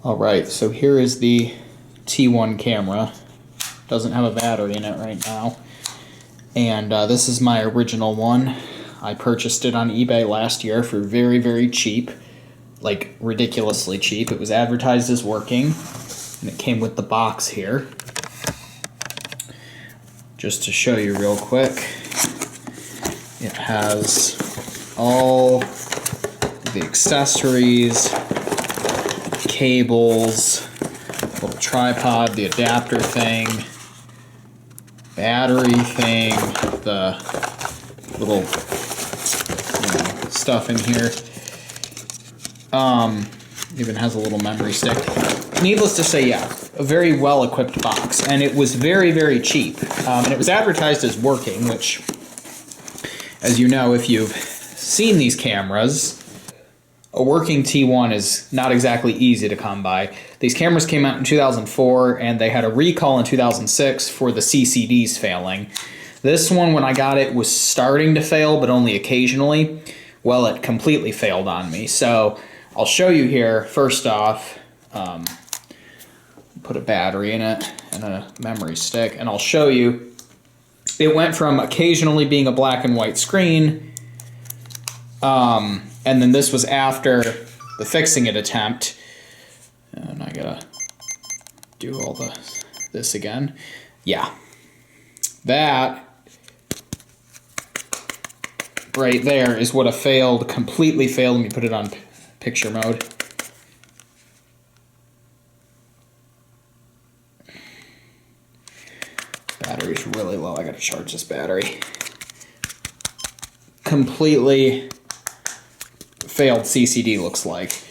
Alright, so here is the T1 camera. Doesn't have a battery in it right now. And this is my original one. I purchased it on eBay last year for very, very cheap. Like, ridiculously cheap. It was advertised as working. And it came with the box here. Just to show you real quick. It has all the accessories, cables, little tripod, the adapter thing, battery thing, the little stuff in here. Even has a little memory stick. Needless to say, yeah, a very well-equipped box, and it was very, very cheap. And it was advertised as working, which, as you know, if you've seen these cameras, a working T1 is not exactly easy to come by. These cameras came out in 2004, and they had a recall in 2006 for the CCDs failing. This one, when I got it, was starting to fail, but only occasionally. Well, it completely failed on me. So I'll show you here, first off, put a battery in it and a memory stick, and I'll show you. It went from occasionally being a black and white screen, and then this was after the fixing it attempt. And I gotta do all this again. Yeah. That right there is what completely failed. Let me put it on picture mode. Battery's really low. I gotta charge this battery. Completely failed CCD looks like.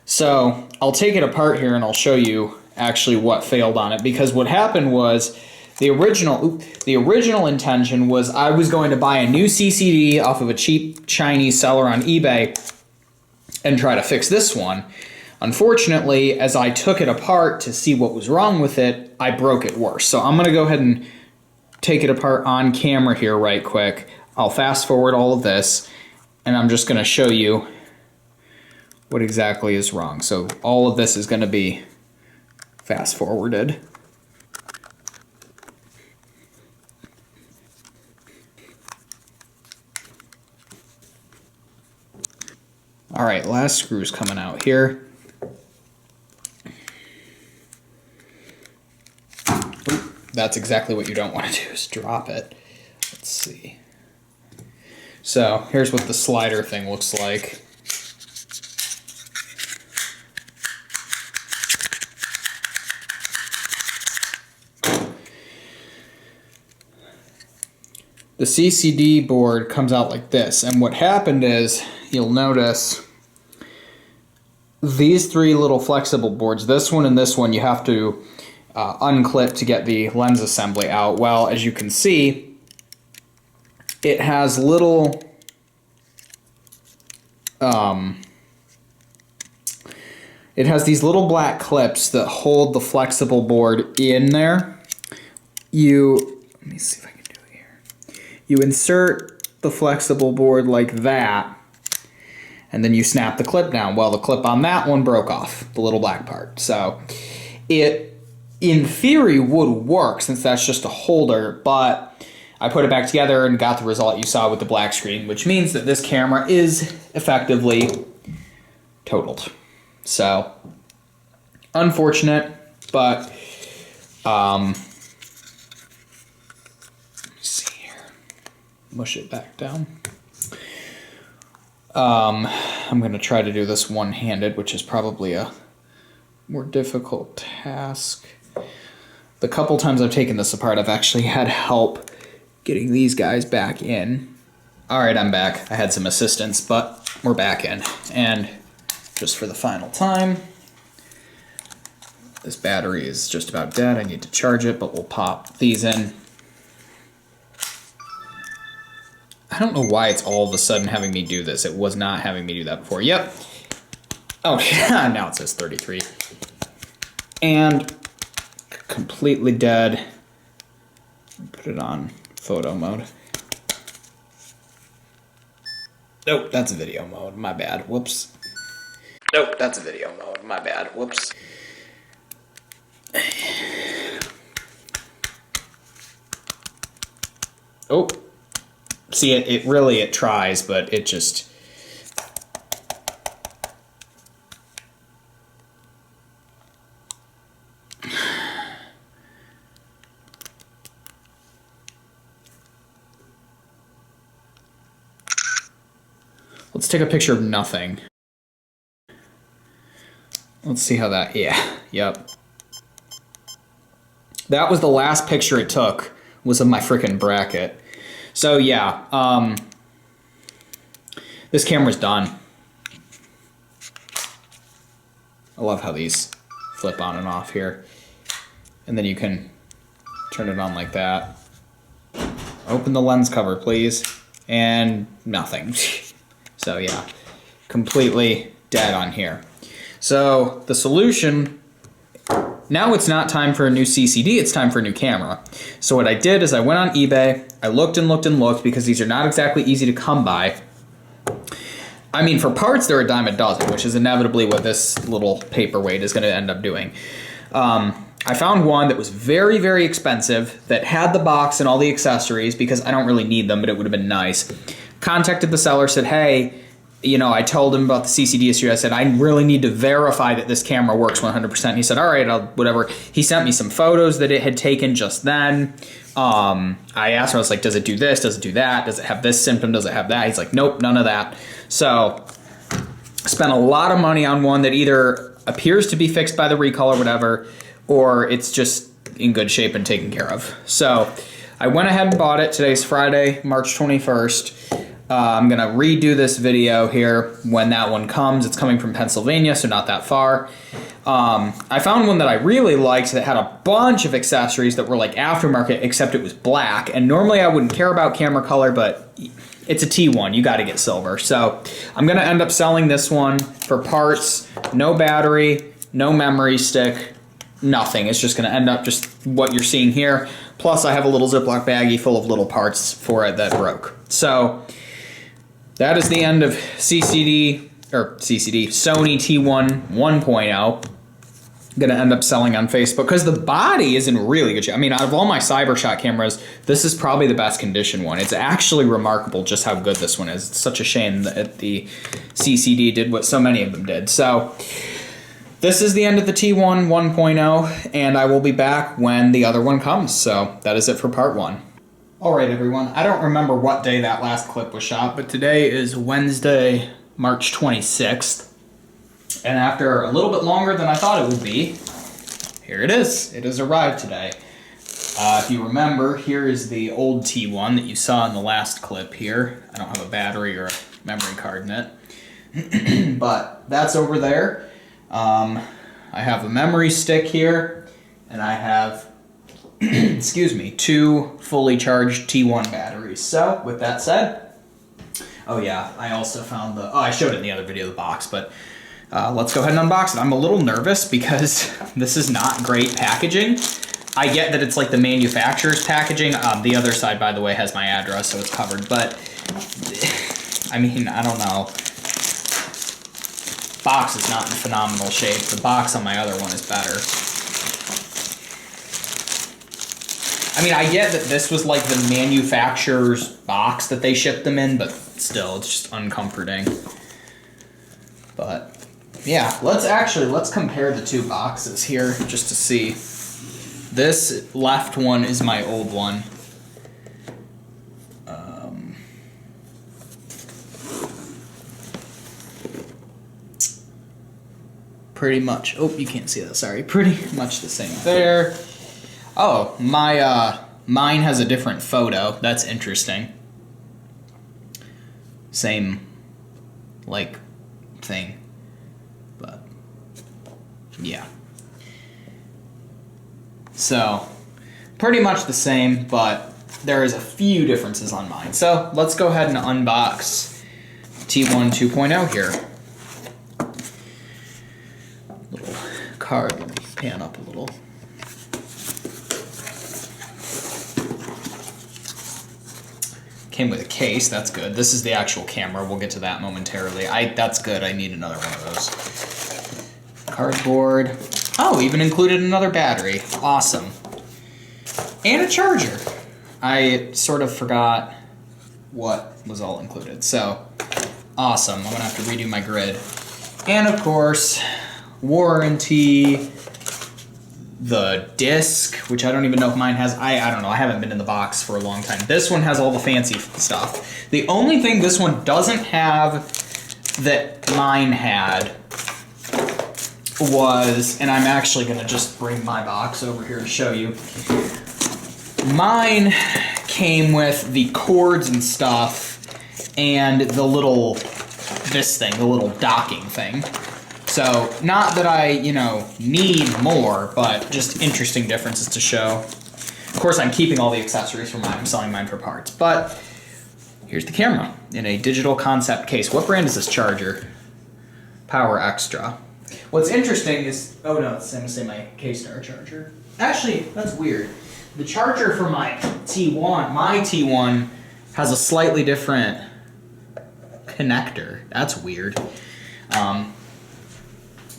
So I'll take it apart here and I'll show you actually what failed on it, because what happened was the original intention was I was going to buy a new CCD off of a cheap Chinese seller on eBay and try to fix this one. Unfortunately, as I took it apart to see what was wrong with it, I broke it worse. So I'm going to go ahead and take it apart on camera here right quick. I'll fast forward all of this, and I'm just going to show you what exactly is wrong. So all of this is going to be fast forwarded. All right, last screw's coming out here. That's exactly what you don't want to do, is drop it. Let's see. So here's what the slider thing looks like. The CCD board comes out like this, and what happened is, you'll notice these three little flexible boards, this one and this one, you have to unclip to get the lens assembly out. Well, as you can see, it has little it has these little black clips that hold the flexible board in there. Let me see if I can do it here. You insert the flexible board like that, and then you snap the clip down. Well, the clip on that one broke off, the little black part. So it, in theory, would work since that's just a holder, but I put it back together and got the result you saw with the black screen, which means that this camera is effectively totaled. So, unfortunate, but let's see here. Mush it back down. I'm going to try to do this one-handed, which is probably a more difficult task. The couple times I've taken this apart, I've actually had help getting these guys back in. Alright, I'm back. I had some assistance, but we're back in. And just for the final time, this battery is just about dead. I need to charge it, but we'll pop these in. I don't know why it's all of a sudden having me do this. It was not having me do that before. Yep. Oh, yeah, now it says 33. And completely dead. Put it on photo mode. Nope, that's video mode. My bad. Whoops. Nope, that's a video mode. My bad. Whoops. Oh. See, it tries, but it just... Let's take a picture of nothing. Let's see how that... Yeah, yep. That was the last picture it took, was of my frickin' bracket. So yeah, this camera's done. I love how these flip on and off here. And then you can turn it on like that. Open the lens cover, please. And nothing. So yeah, completely dead on here. So the solution, now it's not time for a new CCD, it's time for a new camera. So what I did is I went on eBay, I looked and looked and looked because these are not exactly easy to come by. I mean, for parts, they're a dime a dozen, which is inevitably what this little paperweight is gonna end up doing. I found one that was very, very expensive that had the box and all the accessories because I don't really need them, but it would have been nice. Contacted the seller, said, hey, you know, I told him about the CCD issue. I said, I really need to verify that this camera works 100%. He said, all right, whatever. He sent me some photos that it had taken just then. I asked him, I was like, does it do this? Does it do that? Does it have this symptom? Does it have that? He's like, nope, none of that. So spent a lot of money on one that either appears to be fixed by the recall or whatever, or it's just in good shape and taken care of. So I went ahead and bought it. Today's Friday, March 21st. I'm gonna redo this video here when that one comes. It's coming from Pennsylvania, so not that far. I found one that I really liked that had a bunch of accessories that were like aftermarket, except it was black. And normally I wouldn't care about camera color, but it's a T1, you gotta get silver. So I'm gonna end up selling this one for parts, no battery, no memory stick, nothing. It's just gonna end up just what you're seeing here. Plus I have a little Ziploc baggie full of little parts for it that broke. So that is the end of Sony T1 1.0. Gonna end up selling on Facebook because the body is in really good shape. I mean, out of all my CyberShot cameras, this is probably the best condition one. It's actually remarkable just how good this one is. It's such a shame that the CCD did what so many of them did. So this is the end of the T1 1.0, and I will be back when the other one comes. So that is it for part one. Alright everyone, I don't remember what day that last clip was shot, but today is Wednesday, March 26th. And after a little bit longer than I thought it would be, here it is. It has arrived today. If you remember, here is the old T1 that you saw in the last clip here. I don't have a battery or a memory card in it. But that's over there. I have a memory stick here, and I have excuse me, 2 fully charged T1 batteries. So, with that said, oh yeah, I also found I showed it in the other video, the box, but let's go ahead and unbox it. I'm a little nervous because this is not great packaging. I get that it's like the manufacturer's packaging. The other side, by the way, has my address, so it's covered, but I mean, I don't know. Box is not in phenomenal shape. The box on my other one is better. I mean, I get that this was like the manufacturer's box that they shipped them in, but still, it's just uncomforting. But yeah, let's compare the two boxes here just to see. This left one is my old one. Pretty much, oh, you can't see that, sorry. Pretty much the same there. Oh, mine has a different photo. That's interesting. Same, like, thing. But, yeah. So, pretty much the same, but there is a few differences on mine. So, let's go ahead and unbox T1 2.0 here. Little card, let me pan up a little. Came with a case, that's good. This is the actual camera, we'll get to that momentarily. That's good, I need another one of those. Cardboard. Oh, even included another battery. Awesome. And a charger. I sort of forgot what was all included. So, awesome. I'm gonna have to redo my grid. And of course, warranty, the disc, which I don't even know if mine has. I don't know, I haven't been in the box for a long time. This one has all the fancy stuff. The only thing this one doesn't have that mine had was, and I'm actually gonna just bring my box over here to show you. Mine came with the cords and stuff and the little, this thing, the little docking thing. So, not that I, you know, need more, but just interesting differences to show. Of course, I'm keeping all the accessories for mine. I'm selling mine for parts. But here's the camera in a digital concept case. What brand is this charger? Power Extra. What's interesting is, oh no, it's going to say my K-Star charger. Actually, that's weird. The charger for my T1 has a slightly different connector. That's weird.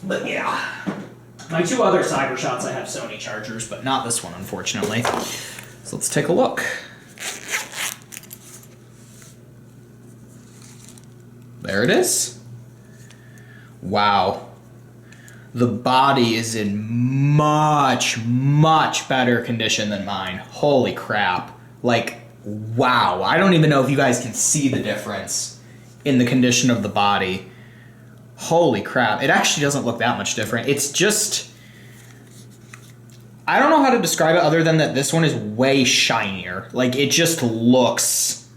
But yeah, my two other Cybershots I have Sony chargers, but not this one, unfortunately. So let's take a look. There it is. Wow. The body is in much, much better condition than mine. Holy crap. Like, wow. I don't even know if you guys can see the difference in the condition of the body. Holy crap. It actually doesn't look that much different. It's just, I don't know how to describe it other than that this one is way shinier. Like, it just looks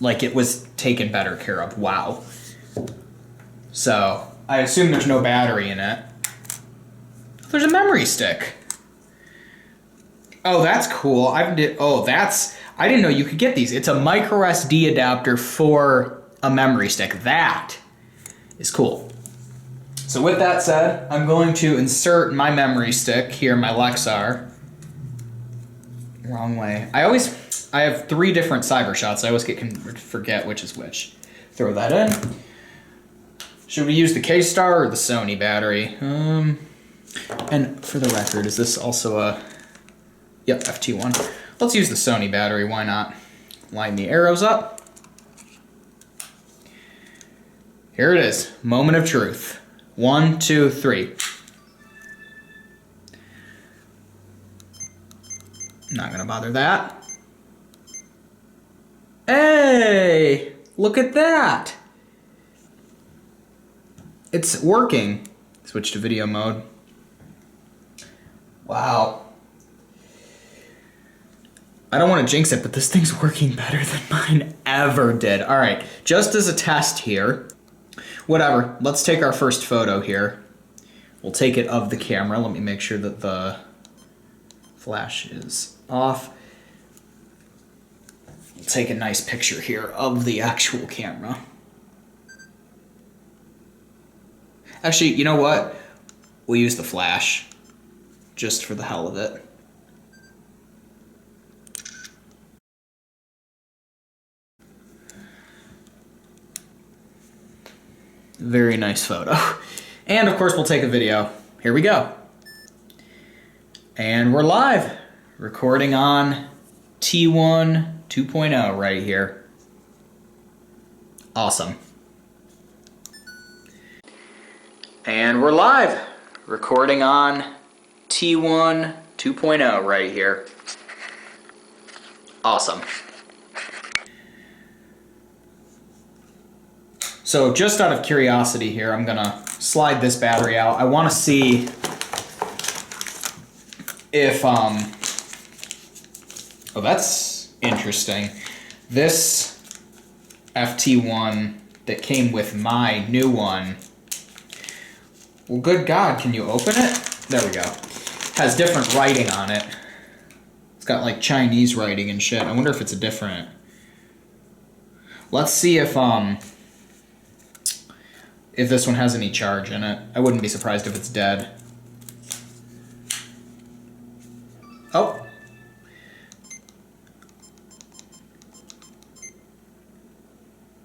like it was taken better care of. Wow. So, I assume there's no battery in it. There's a memory stick. Oh, that's cool. I didn't know you could get these. It's a micro SD adapter for a memory stick. That is cool. So with that said, I'm going to insert my memory stick here, my Lexar. Wrong way. I have 3 different Cybershots. I always forget which is which. Throw that in. Should we use the K-Star or the Sony battery? And for the record, is this also a... Yep, FT1. Let's use the Sony battery, why not? Line the arrows up. Here it is, moment of truth. 1, 2, 3. Not gonna bother that. Hey! Look at that! It's working. Switch to video mode. Wow. I don't want to jinx it, but this thing's working better than mine ever did. Alright, just as a test here, whatever, let's take our first photo here. We'll take it of the camera. Let me make sure that the flash is off. We'll take a nice picture here of the actual camera. Actually, you know what? We'll use the flash. Just for the hell of it. Very nice photo. And of course we'll take a video. Here we go. And we're live. Recording on T1 2.0 right here. Awesome. And we're live. Recording on T1 2.0 right here. Awesome. So just out of curiosity here, I'm gonna slide this battery out. I wanna see if, oh, that's interesting. This FT1 that came with my new one, well, good God, can you open it? There we go. Has different writing on it. It's got like Chinese writing and shit. I wonder if it's a different... Let's see if this one has any charge in it. I wouldn't be surprised if it's dead. Oh.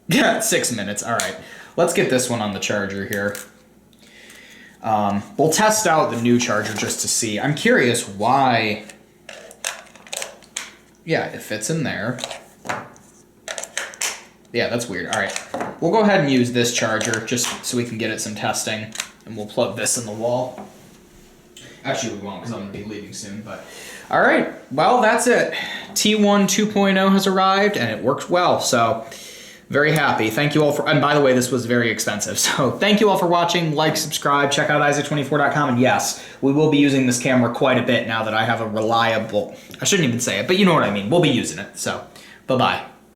Yeah, 6 minutes. All right. Let's get this one on the charger here. We'll test out the new charger just to see. I'm curious why. Yeah, it fits in there. Yeah, that's weird. All right. We'll go ahead and use this charger just so we can get it some testing. And we'll plug this in the wall. Actually, we won't because I'm going to be leaving soon. But all right. Well, that's it. T1 2.0 has arrived and it works well. So very happy. Thank you all for, and by the way, this was very expensive. So thank you all for watching. Like, subscribe, check out Isaac24.com. And yes, we will be using this camera quite a bit now that I have a reliable, I shouldn't even say it, but you know what I mean. We'll be using it. So bye-bye.